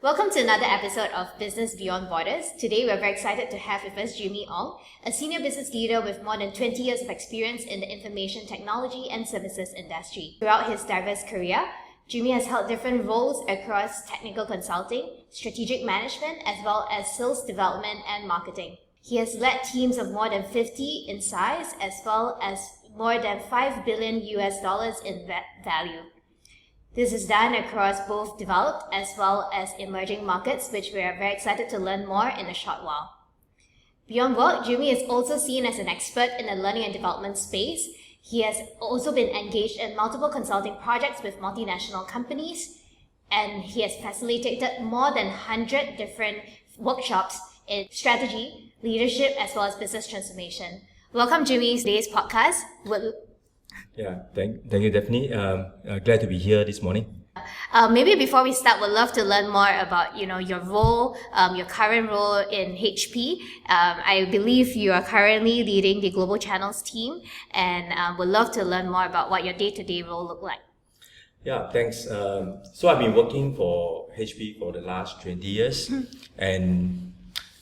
Welcome to another episode of Business Beyond Borders. Today, we're very excited to have with us Jimmy Ong, a senior business leader with more than 20 years of experience in the information technology and services industry. Throughout his diverse career, Jimmy has held different roles across technical consulting, strategic management, as well as sales development and marketing. He has led teams of more than 50 in size, as well as more than $5 billion in value. This is done across both developed as well as emerging markets, which we are very excited to learn more in a short while. Beyond work, Jimmy is also seen as an expert in the learning and development space. He has also been engaged in multiple consulting projects with multinational companies, and he has facilitated more than 100 different workshops in strategy, leadership, as well as business transformation. Welcome, Jimmy, to today's podcast. Thank you, Daphne. Glad to be here this morning. Maybe before we start, we'd love to learn more about your role, your current role in HP. I believe you are currently leading the global channels team, and would love to learn more about what your day-to-day role look like. Yeah, thanks. So I've been working for HP for the last 20 years, and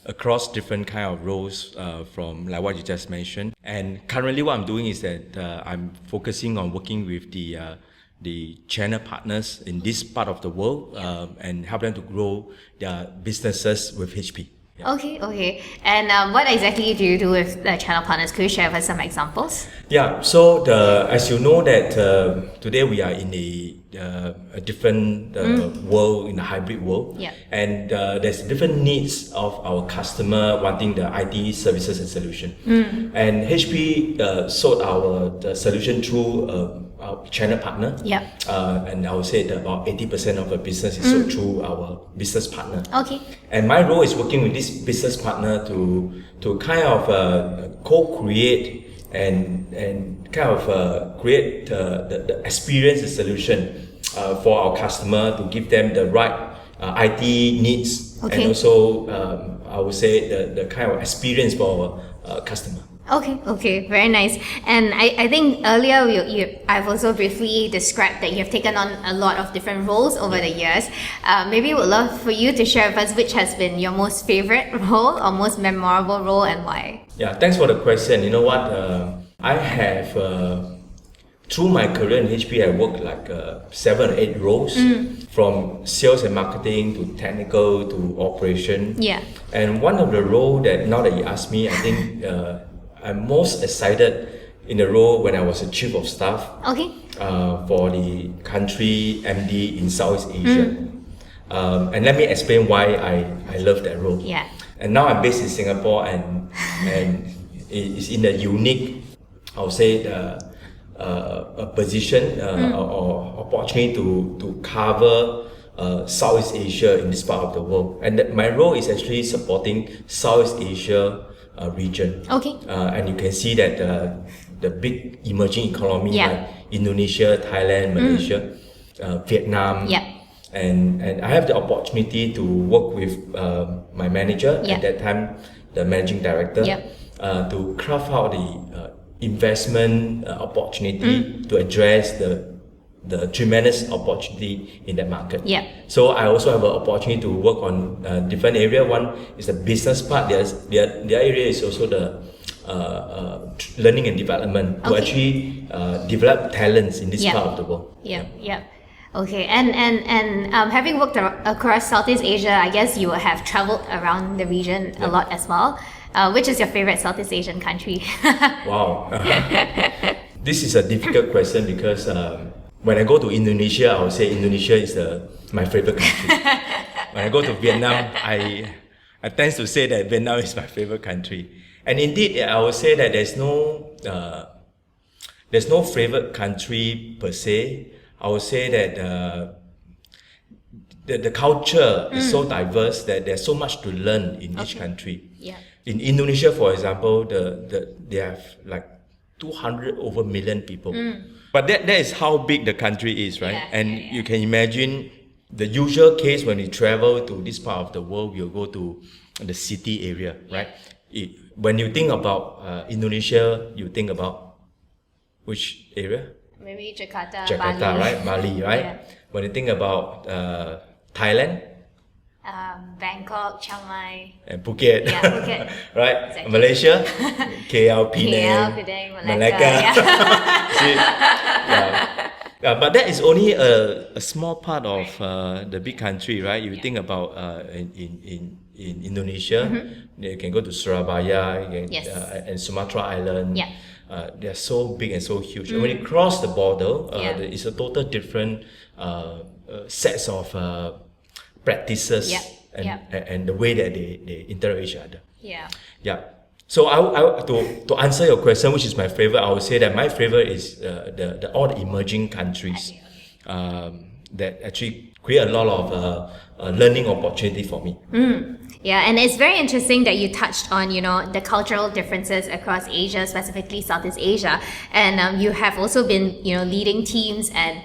across different kind of roles from like what you just mentioned. And currently what I'm doing is that I'm focusing on working with the channel partners in this part of the world and help them to grow their businesses with HP. Yeah. Okay. And what exactly do you do with the channel partners? Could you share with us some examples? Yeah, so as you know that today we are in a different world, in a hybrid world. Yeah. And there's different needs of our customer wanting the IT services and solution. And HP sold the solution through our channel partner. Yeah. And I would say that about 80% of the business is sold through our business partner. Okay. And my role is working with this business partner to kind of co-create and kind of create the experience, the solution for our customer to give them the right IT needs. Okay. And also I would say the kind of experience for our customer. Okay, very nice. And I think earlier I've also briefly described that you have taken on a lot of different roles over the years. Maybe would love for you to share with us which has been your most favorite role or most memorable role and why. Yeah, thanks for the question. You know what? I have through my career in HP, I worked like 7 or 8 roles, from sales and marketing to technical to operation. Yeah. And one of the role that now that you ask me, I think I'm most excited in the role when I was a chief of staff. Okay. For the country MD in Southeast Asia. And let me explain why I love that role. Yeah. And now I'm based in Singapore and it's in a unique, I would say, a position or opportunity to cover Southeast Asia in this part of the world. And my role is actually supporting Southeast Asia region. Okay. And you can see that the big emerging economy like Indonesia, Thailand, Malaysia, Vietnam. Yeah. And I have the opportunity to work with my manager at that time, the managing director, to craft out the investment opportunity to address the tremendous opportunity in that market. Yeah. So I also have an opportunity to work on different area. One is the business part. The other area is also the learning and development to actually develop talents in this part of the world. Yeah. Okay, and having worked across Southeast Asia, I guess you have traveled around the region a lot as well. Which is your favorite Southeast Asian country? Wow. This is a difficult question because when I go to Indonesia, I would say Indonesia is my favorite country. When I go to Vietnam, I tend to say that Vietnam is my favorite country. And indeed, I would say that there's no favorite country per se. I would say that the culture is so diverse that there's so much to learn in each country. Yeah. In Indonesia, for example, they have like 200 over million people. But that is how big the country is, right? You can imagine the usual case when we travel to this part of the world, we'll go to the city area, right? When you think about Indonesia, you think about which area? Maybe Jakarta, Bali. Bali. Right? Bali, right? Yeah. When you think about Thailand, Bangkok, Chiang Mai. and Phuket. Yeah, Phuket. Right? Exactly. Malaysia, KL, KL, Penang, Penang, Malacca. Malacca. Yeah. See? Yeah, but that is only a small part of the big country, right? You think about in Indonesia, you can go to Surabaya, you can, Yes. and Sumatra Island. Yeah. They are so big and so huge. And when you cross the border, Yeah. it's a total different sets of practices Yeah. and, Yeah. and the way that they interact with each other. Yeah. Yeah. So to answer your question, which is my favorite, I would say that my favorite is the all the emerging countries that actually create a lot of learning opportunity for me. Yeah, and it's very interesting that you touched on, the cultural differences across Asia, specifically Southeast Asia, and you have also been, leading teams and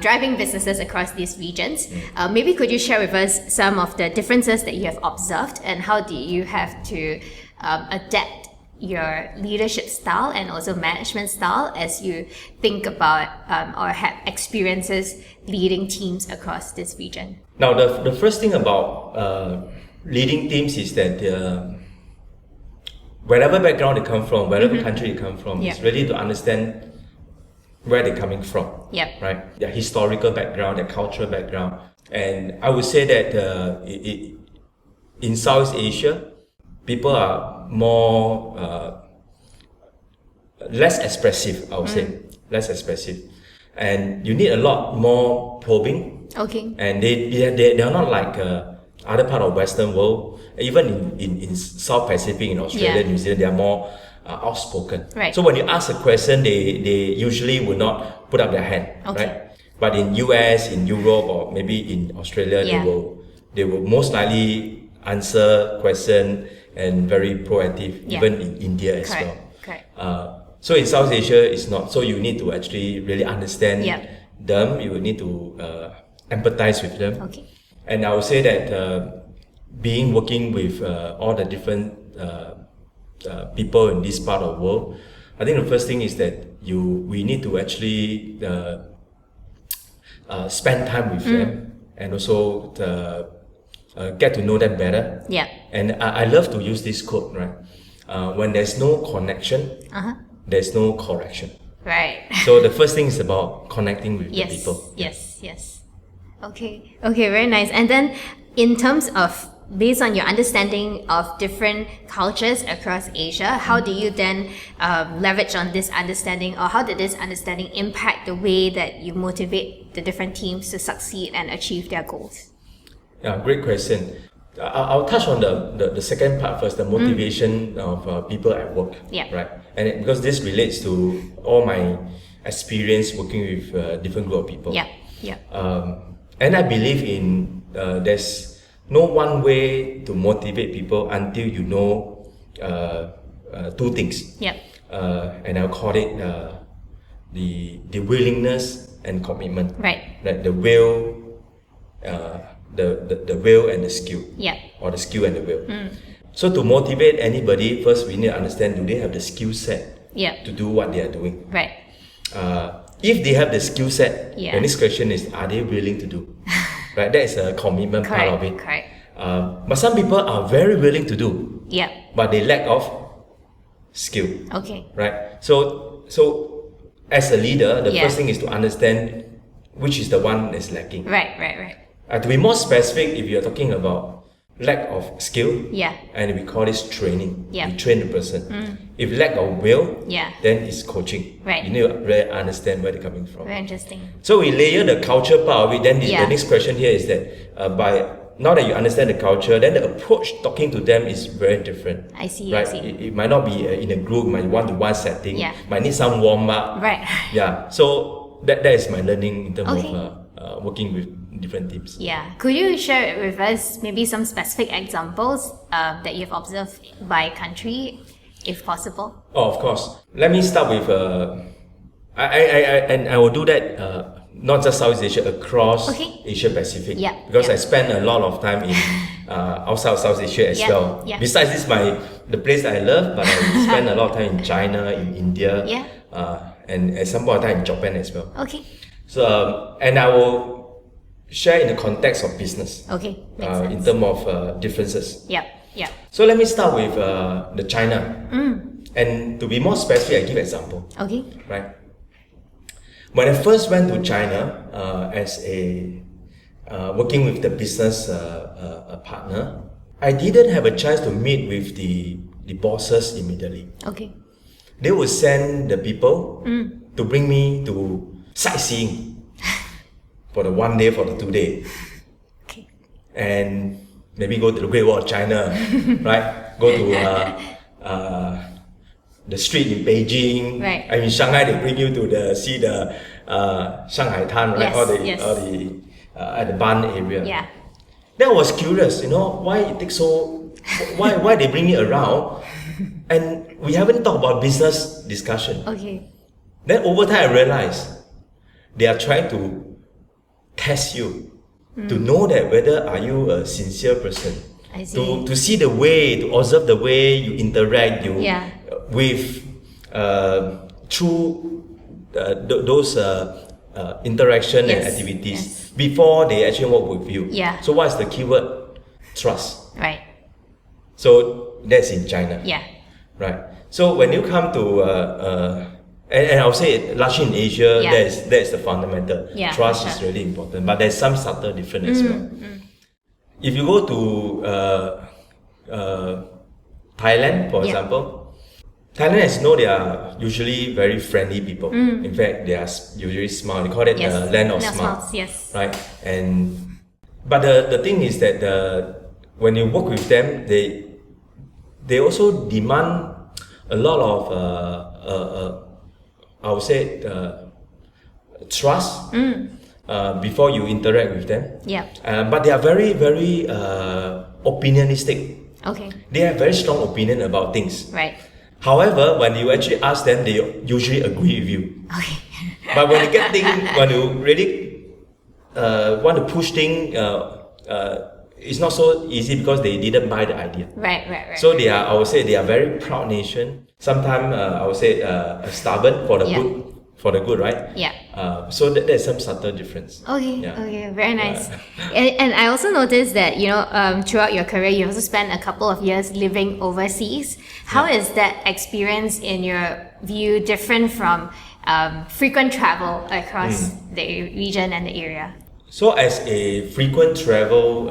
driving businesses across these regions. Maybe could you share with us some of the differences that you have observed, and how do you have to adapt your leadership style and also management style as you think about or have experiences leading teams across this region? Now, the first thing about leading teams is that wherever background they come from, wherever country they come from, Yeah. it's really to understand where they're coming from. Yep. Right? Their historical background, their cultural background. And I would say that in Southeast Asia, people are more less expressive, I would say. Less expressive. And you need a lot more probing. Okay. And they are not like other part of Western world. Even in South Pacific, in Australia, Yeah. New Zealand, they are more outspoken. Right. So when you ask a question, they usually would not put up their hand. Okay. Right. But in US, in Europe, or maybe in Australia, Yeah. they will most likely answer question and very proactive. Yeah. Even in India as Correct. well. Correct. So in South Asia, it's not. So you need to actually really understand Yeah. them. You will need to empathize with them. Okay. And I would say that working with all the different people in this part of the world, I think the first thing is that we need to actually spend time with them and also get to know them better. Yeah. And I love to use this quote, right? When there's no connection, there's no correction. Right. So the first thing is about connecting with Yes. the people. Yes. Okay. Very nice. And then, in terms of based on your understanding of different cultures across Asia, how do you then leverage on this understanding, or how did this understanding impact the way that you motivate the different teams to succeed and achieve their goals? Yeah, great question. I'll touch on the second part first, the motivation of people at work. Yeah. Right. And because this relates to all my experience working with different group of people. Yeah. And I believe in there's no one way to motivate people until you know two things. Yeah. And I'll call it the willingness and commitment. Right. Like the will, the will and the skill. Yeah. Or the skill and the will. So to motivate anybody, first we need to understand, do they have the skill set Yeah. to do what they are doing? Right. If they have the skill set, Yeah. the next question is, are they willing to do? Right, that is a commitment part of it. Correct. But some people are very willing to do, Yeah. but they lack of skill. Okay. Right. So as a leader, the Yeah. first thing is to understand which is the one that's lacking. Right. To be more specific, if you're talking about lack of skill, Yeah. and we call this training. Yeah. You train the person. If lack of will, Yeah. then it's coaching. Right. You need to really understand where they're coming from. Very interesting. So we layer the culture part of it. Then Yeah. the next question here is that now that you understand the culture, then the approach talking to them is very different. I see. Right? It might not be in a group, might one-to-one setting. Yeah. Might need some warm up. Right. Yeah. So that is my learning in terms Okay. of working with different teams. Yeah. Could you share with us maybe some specific examples that you've observed by country, if possible? Oh, of course. Let me start with I will do that not just Southeast Asia, across Okay. Asia Pacific. Yeah, Because yeah. I spend a lot of time in outside of South Asia as Yeah, well. yeah. Besides this, the place I love, but I spend a lot of time in China, in India, Yeah. and at some point of time in Japan as well. Okay. So and I will share in the context of business. Okay, makes In sense. terms of differences. Yep, yep. So let me start with the China. And to be more specific, I give example. Okay. Right. When I first went to China as a working with the business partner, I didn't have a chance to meet with the bosses immediately. Okay. They would send the people to bring me to sightseeing for the 1 day, for the 2 day, Okay. and maybe go to the Great Wall of China, right? Go to the street in Beijing. Right. I mean, Shanghai, they bring you to see the Shanghai Tan, right? Yes, Or the yes. at the Ban area. Yeah. Then I was curious, why it takes so, why they bring me around, and we haven't talked about business discussion. Okay. Then over time I realized they are trying to test you to know that whether are you a sincere person. I see. To see the way, to observe the way you interact Yeah. with through those interaction and Yes, activities yes. before they actually work with you. Yeah. So what is the keyword? Trust. Right. So that's in China. Yeah. Right. So when you come to and I would say largely in Asia, Yeah. that's the fundamental. Yeah, Trust for is sure. really important, but there's some subtle difference as well. If you go to Thailand, for Yeah. example, Thailanders know they are usually very friendly people. In fact, they are usually smile. They call it Yes. the land of Land of smile, smiles, yes. right? But the thing is that when you work with them, they also demand a lot of I would say trust before you interact with them. Yeah. But they are very, very opinionistic. Okay. They have very strong opinion about things. Right. However, when you actually ask them, they usually agree with you. Okay. But when you get things, when you really want to push things, it's not so easy because they didn't buy the idea. Right. So I would say they are very proud nation. Sometimes I would say stubborn for the Yeah. good, right? Yeah. So there's some subtle difference. Okay, Yeah. okay, very nice. And I also noticed that, throughout your career, you also spent a couple of years living overseas. How is that experience, in your view, different from frequent travel across the region and the area? So as a frequent travel,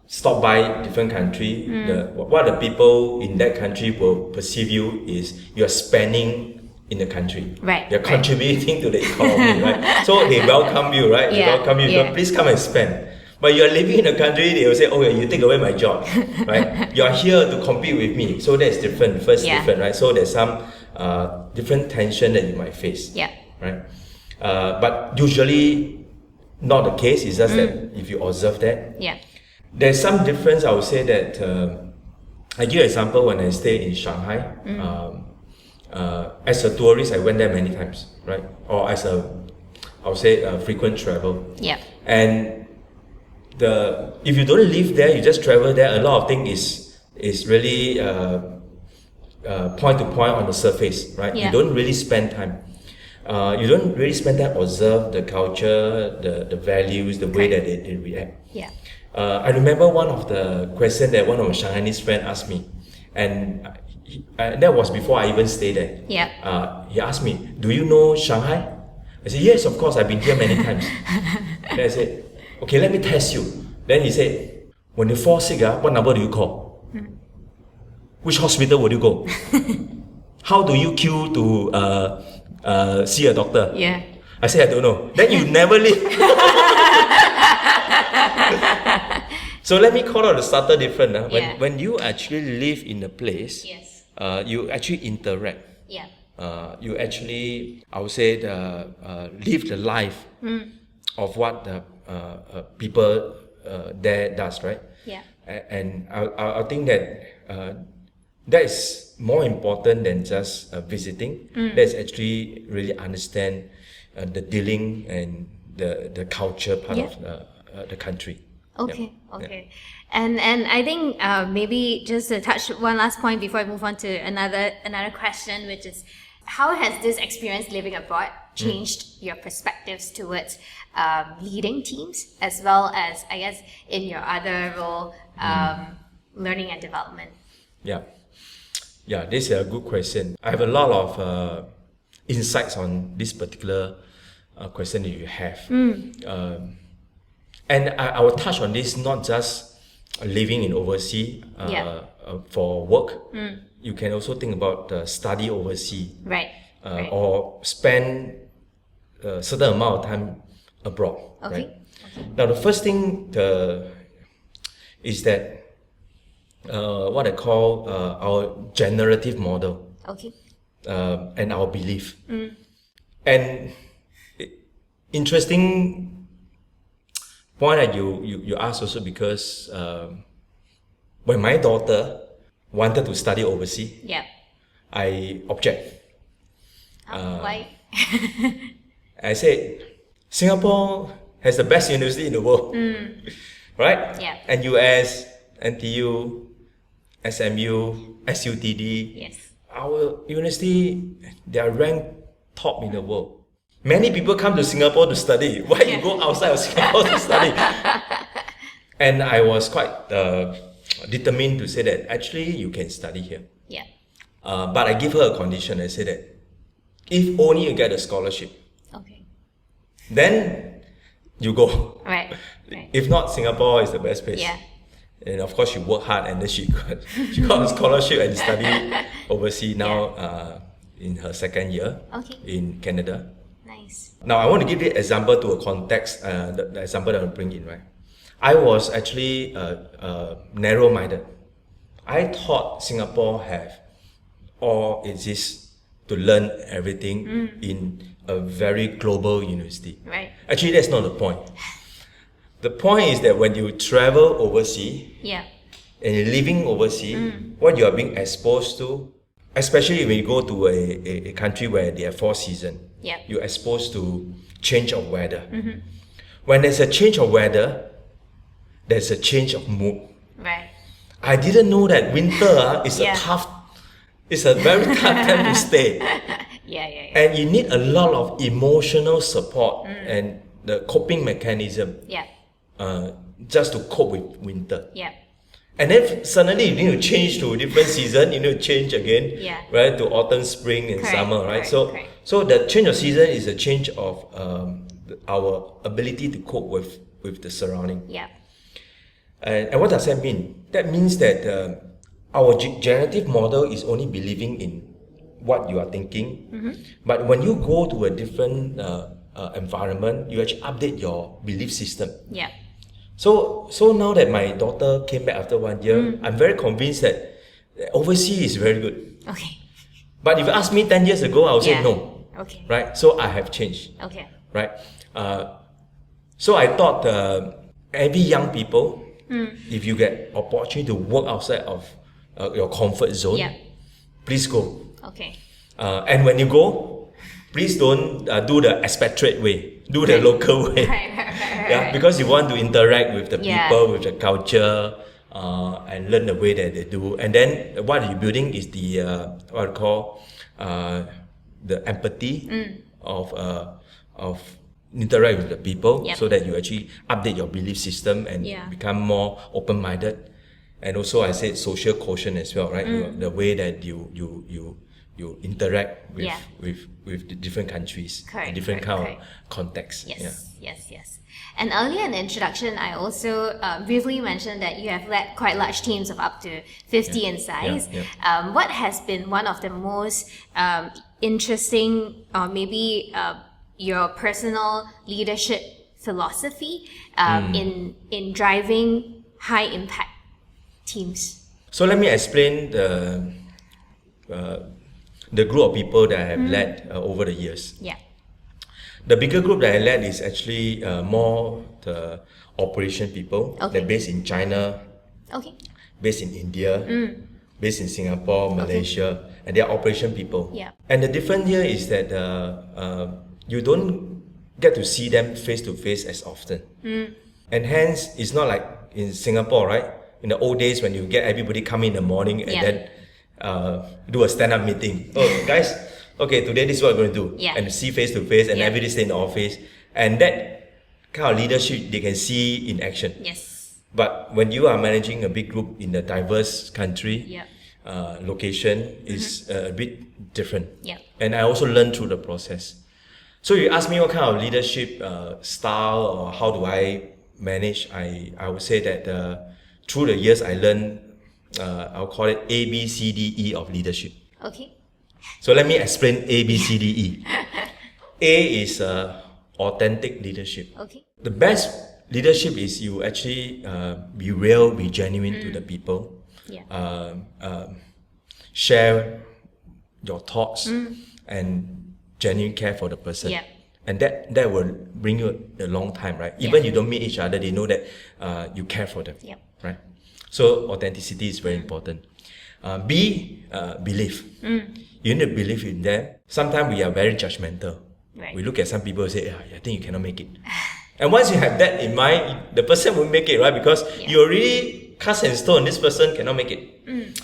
stop by different country, what the people in that country will perceive you is you're spending in the country. Right, You're right. contributing to the economy, right? So they welcome you, right? They Yeah, welcome you. yeah. Please come and spend. But you're living in a country, they will say, okay, you take away my job, right? You're here to compete with me. So that's different. First, Yeah. different, right? So there's some different tension that you might face. Yeah. Right? But usually not the case. It's just that if you observe that, Yeah. there's some difference. I would say that I give you an example. When I stayed in Shanghai, as a tourist, I went there many times, right? Or as I would say frequent travel. Yeah. And if you don't live there, you just travel there. A lot of things is really point to point on the surface, right? Yeah. You don't really spend time. You don't really spend time observe the culture, the values, the way that they react. Yeah. I remember one of the questions that one of my Shanghainese friends asked me, and that was before I even stayed there. Yeah. He asked me, "Do you know Shanghai?" I said, "Yes, of course. I've been here many times." Then I said, "Okay, let me test you." Then he said, "When you fall sick, what number do you call? Which hospital would you go? How do you queue to see a doctor?" Yeah. I said, "I don't know." Then you never leave. So let me call out the subtle difference. Yeah. When you actually live in a place, Yes. you actually interact. Yeah. You actually, I would say, live the life of what the people there does, right? Yeah. And I think that that is more important than just visiting. That's actually really understand the dealing and the culture part Yeah. of the country. Okay, Yeah. okay. And I think maybe just to touch one last point before I move on to another question, which is, how has this experience living abroad changed your perspectives towards leading teams, as well as, I guess, in your other role, learning and development? Yeah. Yeah, this is a good question. I have a lot of insights on this particular question that you have. And I will touch on this not just living in overseas for work. You can also think about study overseas. Right. Or spend a certain amount of time abroad. Okay. Right? Now, the first thing is that what I call our generative model. Okay. And our belief. And interesting point that you asked also, because when my daughter wanted to study overseas, I object. Why? I said, Singapore has the best university in the world, right? Yeah. NUS, NTU, SMU, SUTD. Yes. Our university, they are ranked top in the world. Many people come to Singapore to study. Why you go outside of Singapore to study? And I was quite determined to say that actually you can study here. Yeah. But I give her a condition. I said that if only you get a scholarship, Okay. then you go. Right. If not, Singapore is the best place. Yeah. And of course, she worked hard, and then she got a scholarship and studied overseas now in her second year in Canada. Nice. Now, I want to give the example to a context, the example that I'll bring in, right? I was actually narrow-minded. I thought Singapore have all exists to learn everything in a very global university. Right. Actually, that's not the point. The point is that when you travel overseas and you're living overseas, what you are being exposed to, especially when you go to a country where they have 4 seasons, you're exposed to change of weather. When there's a change of weather, there's a change of mood. Right. I didn't know that winter is it's a very tough time to stay. And you need a lot of emotional support and the coping mechanism just to cope with winter. And then suddenly you need to change to a different season, you need to change again, right, to autumn, spring, and summer, right? So the change of season is a change of our ability to cope with the surrounding. And what does that mean? That means that our generative model is only believing in what you are thinking. But when you go to a different environment, you actually update your belief system. So now that my daughter came back after 1 year, I'm very convinced that overseas is very good. Okay. But if you ask me 10 years ago, I would say no. Okay. Right? So I have changed. Okay. Right? So I thought every young people, if you get opportunity to work outside of your comfort zone, please go. Okay. And when you go, please don't do the expatriate way. Do the local way. Right. Because you want to interact with the people, with the culture, and learn the way that they do. And then what you're building is the what I call the empathy of interact with the people, so that you actually update your belief system and become more open-minded. And also, I said social quotient as well, right? The way that you interact with the different countries, different kind of contexts. Yes. And earlier in the introduction, I also briefly mentioned that you have led quite large teams of up to 50 in size. What has been one of the most interesting, or maybe your personal leadership philosophy in driving high impact teams? So let me explain the group of people that I have led over the years. The bigger group that I led is actually more the operation people. They're based in China, based in India, based in Singapore, Malaysia, and they are operation people. And the difference here is that you don't get to see them face to face as often. And hence, it's not like in Singapore, right? In the old days when you get everybody come in the morning and then do a stand-up meeting. Oh, guys, okay, today this is what we're going to do. Yeah. And see face to face and Yeah. every day stay in the office. And that kind of leadership they can see in action. Yes. But when you are managing a big group in a diverse country, Yeah. location is a bit different. Yeah. And I also learned through the process. So you ask me what kind of leadership style or how do I manage? I would say that through the years I learned, I'll call it A, B, C, D, E of leadership. Okay. So let me explain A, B, C, D, E. A is authentic leadership. Okay. The best leadership is you actually be real, be genuine to the people. Yeah. Share your thoughts and genuine care for the person. Yeah. And that will bring you a long time, right? Even you don't meet each other, they know that you care for them, Yeah. right? So authenticity is very important. B, belief. You need to believe in them. Sometimes we are very judgmental. Right. We look at some people and say, I think you cannot make it. And once you have that in mind, the person will make it, right? Because you already cast in stone, this person cannot make it.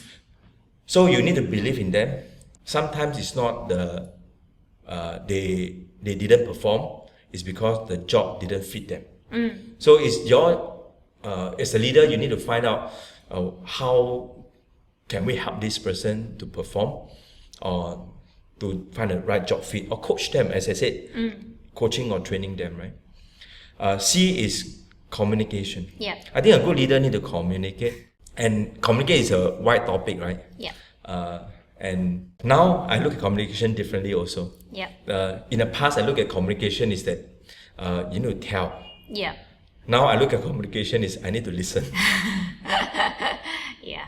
So you need to believe in them. Sometimes it's not they didn't perform, it's because the job didn't fit them. So it's as a leader, you need to find out how can we help this person to perform or to find the right job fit or coach them, as I said, coaching or training them, right? C is communication. Yeah. I think a good leader need to communicate, and communicate is a wide topic, right? Yeah. And now I look at communication differently also. Yeah. In the past, I look at communication is that you need to tell. Yeah. Now I look at communication is I need to listen. Yeah.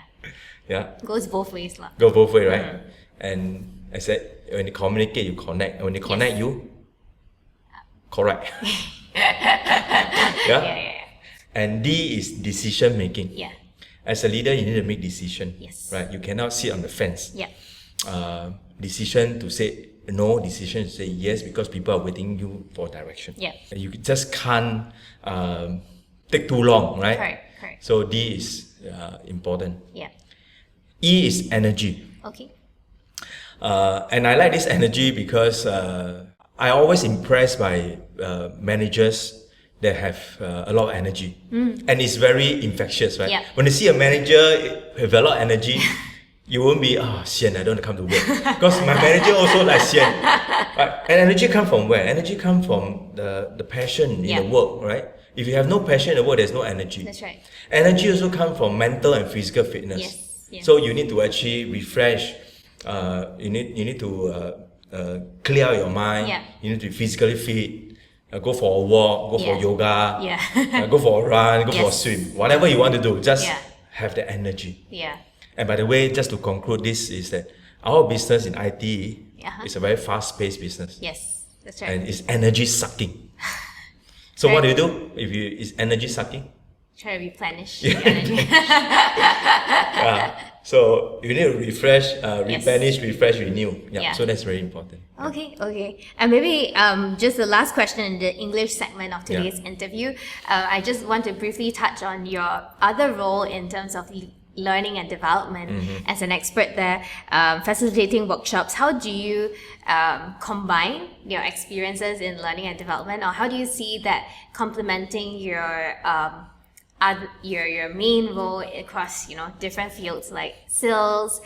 Yeah, Goes both ways, lah. go both way, right? And I said when you communicate, you connect. And when you connect, you correct. Yeah. Yeah. And D is decision making. Yeah. As a leader, you need to make decision. Yes. Right. You cannot sit on the fence. Yeah. Decision to say no, decision to say yes, because people are waiting you for direction. Yeah. You just can't take too long, right? Correct. So D is important. Yeah. E is energy. Okay. And I like this energy because I always impressed by managers that have a lot of energy. And it's very infectious, right? Yeah. When you see a manager have a lot of energy, you won't be, sian, I don't want to come to work. Because my manager also like sian. Right? And energy come from where? Energy come from the passion in the work, right? If you have no passion in the work, there's no energy. That's right. Energy also come from mental and physical fitness. Yes. Yeah. So you need to actually refresh. You need to clear out your mind. Yeah. You need to be physically fit. Go for a walk. Go for yoga. Yeah. Go for a run. Go for a Yes. swim. Whatever you want to do, just Yeah. have the energy. Yeah. And by the way, just to conclude this is that our business in IT Uh-huh. is a very fast-paced business, Yes. That's right. and it's energy sucking. So what do you do if it's energy sucking? Try to replenish the energy. So you need to refresh, replenish, refresh, renew. Yeah. So that's very important. Okay. And maybe just the last question in the English segment of today's interview. I just want to briefly touch on your other role in terms of learning and development as an expert there, facilitating workshops. How do you combine your experiences in learning and development, or how do you see that complementing your main role across different fields like sales,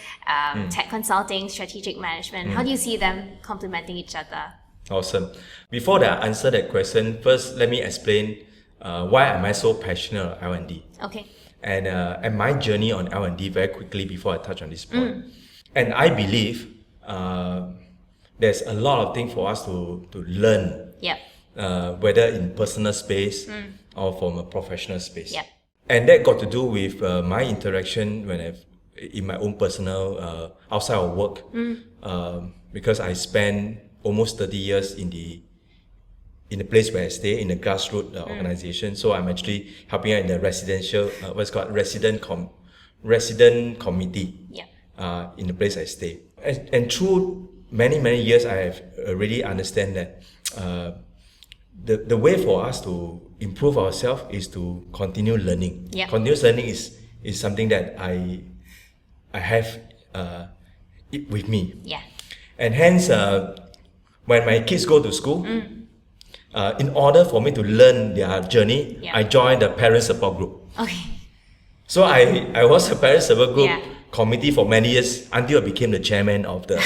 tech consulting, strategic management? How do you see them complementing each other? Awesome. Before I answer that question, first let me explain why am I so passionate about L&D. Okay. And my journey on L&D very quickly before I touch on this point. And I believe there's a lot of things for us to learn. Yep. Whether in personal space or from a professional space. Yep. And that got to do with my interaction in my own personal outside of work, because I spent almost 30 years in the place where I stay, in the grassroots organization. So I'm actually helping out in the residential, resident committee. Yep. In the place I stay. And through many years, I have already understand that the way for us to improve ourselves is to continue learning. Yeah. Continuous learning is something that I have it with me. Yeah. And hence, when my kids go to school, in order for me to learn their journey, I joined the parent support group. Okay. So I was a parent support group Yeah. committee for many years until I became the chairman of the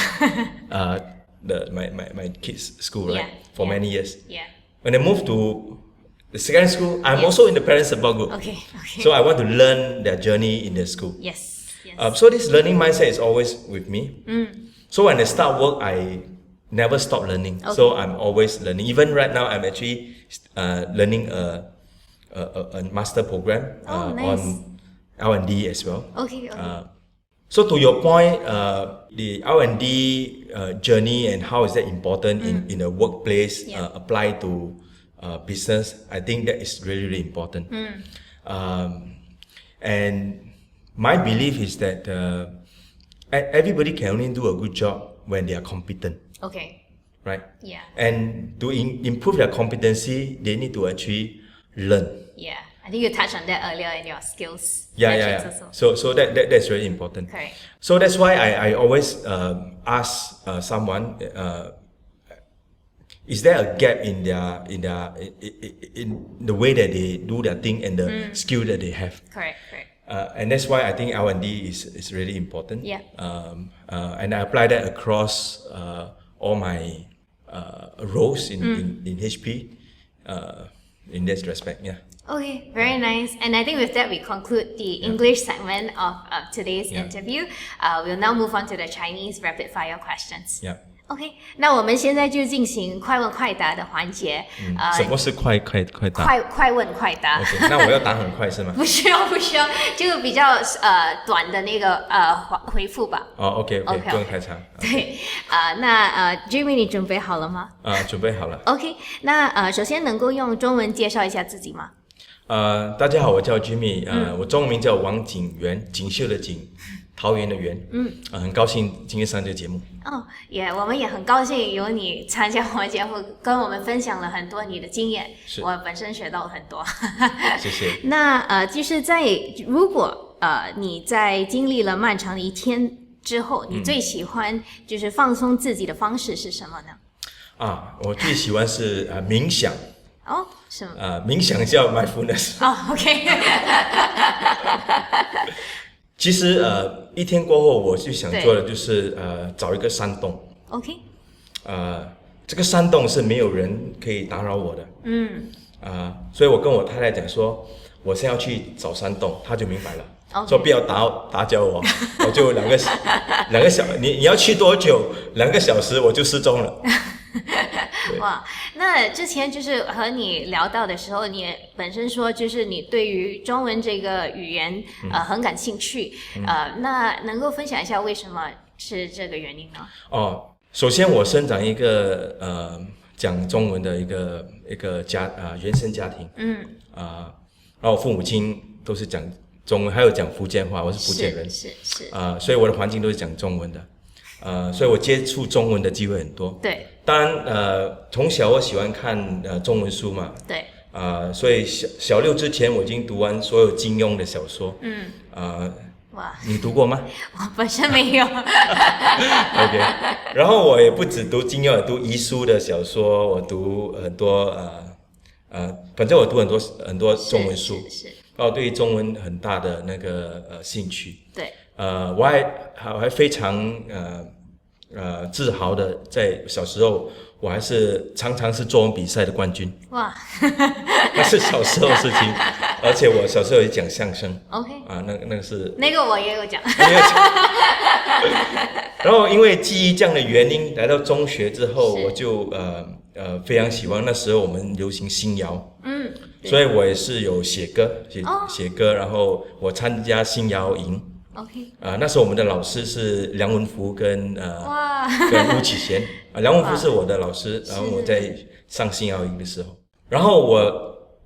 my kids' school, right? For many years. Yeah. When I moved to the secondary school, I'm also in the parent support group. Okay. So I want to learn their journey in the school. Yes. So this learning mindset is always with me. So when I start work, I never stop learning. So I'm always learning. Even right now, I'm actually learning a master program nice. on L&D as well. Okay. So to your point, the R&D journey and how is that important in a workplace applied to business, I think that is really, really important. And my belief is that everybody can only do a good job when they are competent, Okay. right? Yeah. And to improve their competency, they need to actually learn. Yeah. I think you touched on that earlier in your skills. Yeah. Also. So that's really important. Correct. So that's why I always ask someone, is there a gap in the way that they do their thing and the skill that they have? Correct. And that's why I think L&D is really important. Yeah. And I apply that across all my roles in HP in this respect. Yeah. Okay, very nice. And I think with that, we conclude the English segment of today's interview. We'll now move on to the Chinese rapid fire questions. Yeah. OK， 那我们现在就进行快问快答的环节。什么是快答？快问快答。OK， 那我要答很快是吗？不需要，就比较短的那个回复吧。哦 ，OK， 不用太长。对那Jimmy 你准备好了吗？准备好了。OK， 那首先能够用中文介绍一下自己吗？大家好，我叫 Jimmy，我中文名叫王景元，锦绣的锦，桃园的园。很高兴今天上这个节目。我们也很高兴有你参加我们节目，跟我们分享了很多你的经验，我本身学到了很多。谢谢。那就是如果你在经历了漫长的一天之后，你最喜欢就是放松自己的方式是什么呢？我最喜欢是冥想。什么？冥想叫 mindfulness。OK。其实一天过后，我最想做的就是找一个山洞。OK。这个山洞是没有人可以打扰我的。所以我跟我太太讲说，我现在要去找山洞，她就明白了。说不要打搅我，我就2个小时，你要去多久？2个小时我就失踪了。哇，那之前就是和你聊到的时候，你本身说就是你对于中文这个语言很感兴趣，那能够分享一下为什么是这个原因呢？首先我生长一个讲中文的一个原生家庭，然后父母亲都是讲中文，还有讲福建话，我是福建人，是所以我的环境都是讲中文的。所以我接触中文的机会很多。对，当然从小我喜欢看中文书嘛。对。所以小6之前我已经读完所有金庸的小说。哇，你读过吗？我本身没有。OK， 然后我也不只读金庸，也读遗书的小说，我读很多反正我读很多中文书。是。我对中文很大的那个兴趣。对。我还非常自豪的，在小时候我还是常常是作文比赛的冠军。哇，那是小时候的事情，而且我小时候也讲相声。OK， 那个是那个我也有讲。然后因为基于这样的原因，来到中学之后，我就非常喜欢那时候我们流行新谣。所以我也是有写歌，然后我参加新谣营。OK， 那时候我们的老师是梁文福跟吴启贤。梁文福是我的老师，然后我在上新谣营的时候，然后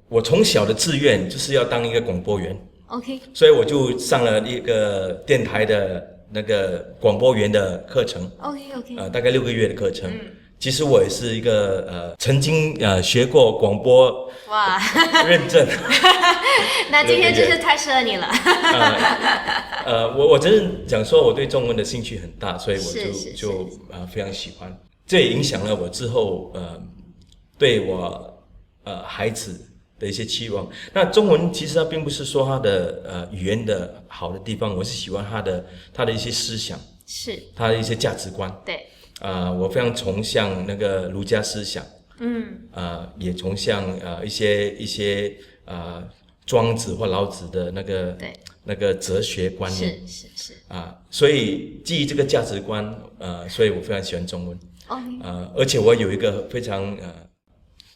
我从小的志愿就是要当一个广播员。OK， 所以我就上了一个电台的那个广播员的课程。OK， 大概6个月的课程。其实我也是一个曾经学过广播哇，认证。那今天真是太适合你了。我真是讲说我对中文的兴趣很大，所以我就非常喜欢。这也影响了我之后对我孩子的一些期望。那中文其实它并不是说它的语言的好的地方，我是喜欢它的一些思想，是它的一些价值观。对。我非常崇尚那个儒家思想，也崇尚一些庄子或老子的那个哲学观念，是所以基于这个价值观，所以我非常喜欢中文。而且我有一个非常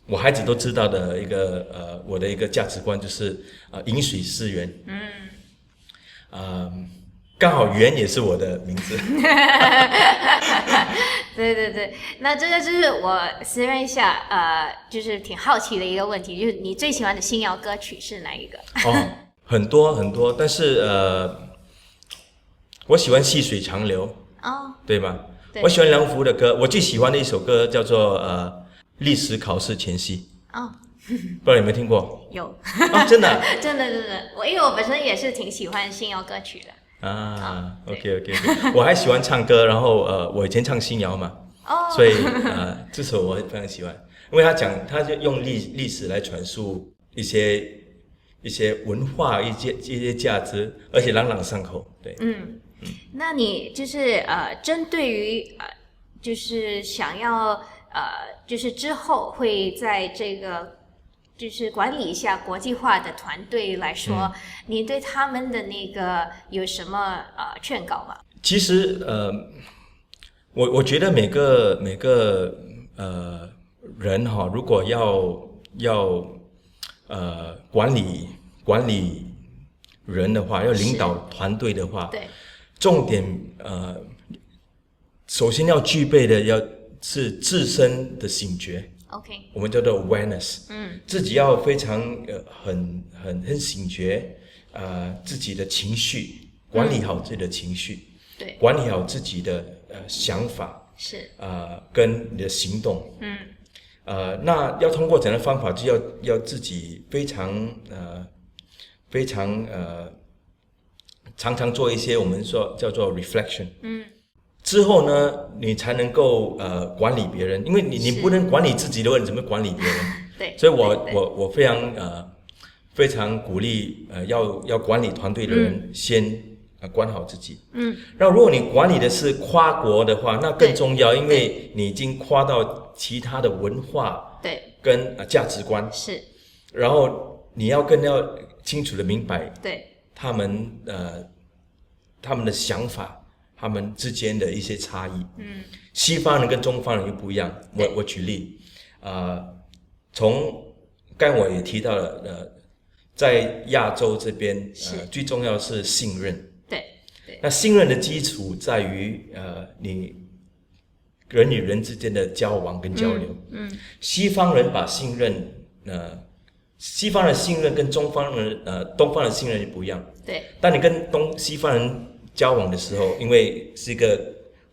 我孩子都知道的一个我的一个价值观，就是饮水思源。刚好源也是我的名字。对，那这个就是我私问一下，就是挺好奇的一个问题，就是你最喜欢的新谣歌曲是哪一个？很多，但是我喜欢细水长流，对吗？对，我喜欢梁福的歌，我最喜欢的一首歌叫做历史考试前夕。不知道你有没有听过？有。真的？真的，因为我本身也是挺喜欢新谣歌曲的。OK， 我还喜欢唱歌，然后我以前唱新谣嘛，所以这首我非常喜欢，因为他就用历史来传述一些文化一些价值，而且朗朗上口。对，那你就是针对于就是想要就是之后会在这个就是管理一下国际化的团队来说，你对他们的那个有什么劝告吗？其实我觉得每个人如果要管理人的话，要领导团队的话，对，重点首先要具备的是自身的醒觉。OK， 我们叫做 awareness，自己要非常很醒觉，自己的情绪，管理好自己的情绪，对，管理好自己的想法，是跟你的行动，那要通过怎样的方法，就要自己非常常常做一些我们说叫做 reflection，之后呢，你才能够管理别人，因为你不能管理自己的话，你怎么管理别人？对，所以我非常鼓励要管理团队的人先管好自己。然后如果你管理的是跨国的话，那更重要，因为你已经跨到其他的文化跟价值观，是，然后你要更要清楚的明白他们的想法。他们之间的一些差异，西方人跟中方人又不一样。我举例，从刚我也提到了，在亚洲这边，最重要的是信任。对，那信任的基础在于你人与人之间的交往跟交流。西方人把信任，西方的信任跟东方的信任也不一样。对，当你跟西方人交往的时候，因为是一个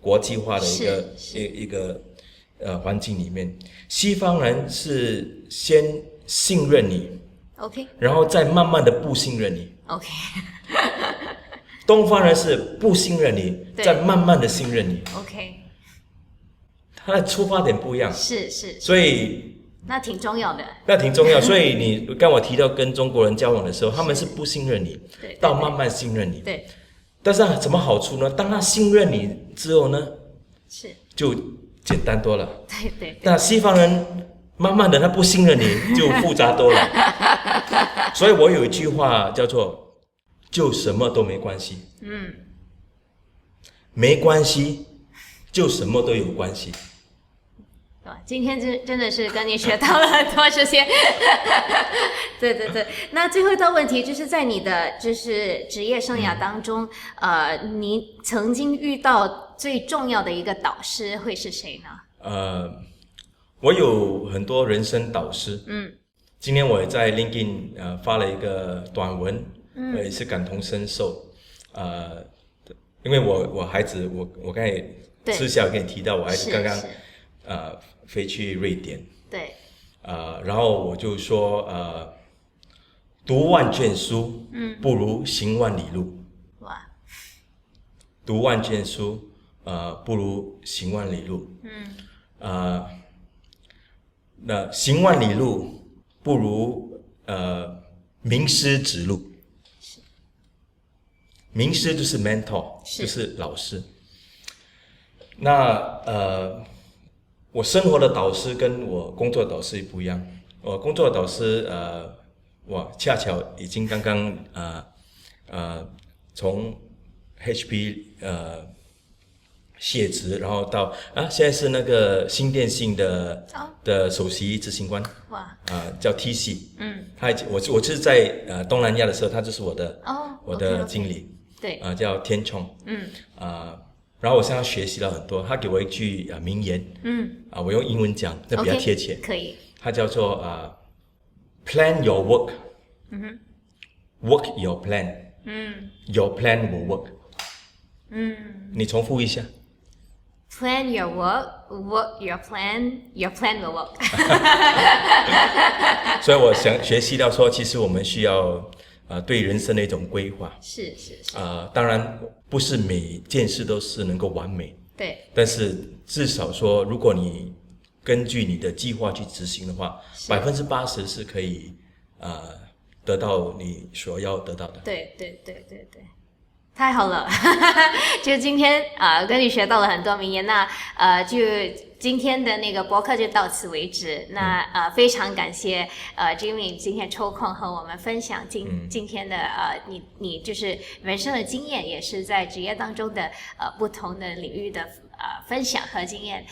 国际化的一个环境里面，西方人是先信任你 ，OK， 然后再慢慢的不信任你 ，OK， 东方人是不信任你，再慢慢的信任你 ，OK， 他的出发点不一样，是，所以那挺重要的，所以你刚我提到跟中国人交往的时候，他们是不信任你，到慢慢信任你，对。但是什么好处呢？当他信任你之后呢，就简单多了。对。那西方人慢慢的他不信任你，就复杂多了。所以我有一句话叫做“就什么都没关系”。没关系，就什么都有关系。今天真的是跟你学到了很多这些。对，那最后一道问题就是在你的就是职业生涯当中，你曾经遇到最重要的一个导师会是谁呢？我有很多人生导师。今天我也在 LinkedIn 发了一个短文，也是感同身受。因为我孩子，我刚才私下跟你提到，我孩子刚刚飞去瑞典，对，然后我就说读万卷书，不如行万里路。哇，读万卷书，不如行万里路。那行万里路不如名师指路。名师就是 mentor， 就是老师。那我生活的导师跟我工作的导师不一样。我工作的导师我恰巧已经刚刚从 HP 卸职，然后到现在是那个新电信的首席执行官，哇，叫 TC，我是在东南亚的时候，他就是我的经理，对，叫天冲，然后我向他学习了很多，他给我一句名言，我用英文讲，这比较贴切，可以，它叫做plan your work，work your plan，your plan will work，你重复一下。Plan your work, work your plan, your plan will work 。所以我想学习到说，其实我们需要对人生的一种规划。是。当然不是每件事都是能够完美，对，但是至少说，如果你根据你的计划去执行的话，80%是可以得到你所要得到的。对，太好了，就今天跟你学到了很多名言，那就今天的那个播客就到此为止。那非常感谢Jimmy 今天抽空和我们分享今天的你就是人生的经验，也是在职业当中的不同的领域的分享和经验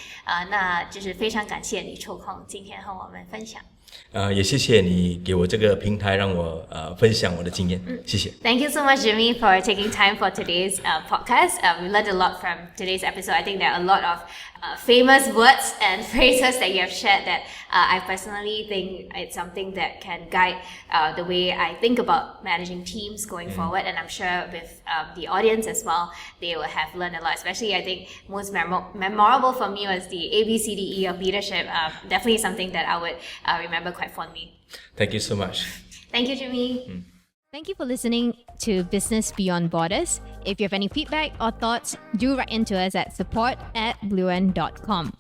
那就是非常感谢你抽空今天和我们分享。也谢谢你给我这个平台，让我分享我的经验，谢谢。Thank you so much, Jimmy, for taking time for today's podcast. We learned a lot from today's episode. I think there are a lot of famous words and phrases that you have shared that I personally think it's something that can guide the way I think about managing teams going forward. And I'm sure with the audience as well, they will have learned a lot. Especially, I think most memorable for me was the ABCDE of leadership. Definitely something that I would remember quite fondly. Thank you so much. Thank you, Jimmy. Thank you for listening to Business Beyond Borders. If you have any feedback or thoughts, do write into us at support@bluent.com.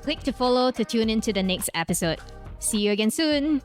Click to follow to tune into the next episode. See you again soon.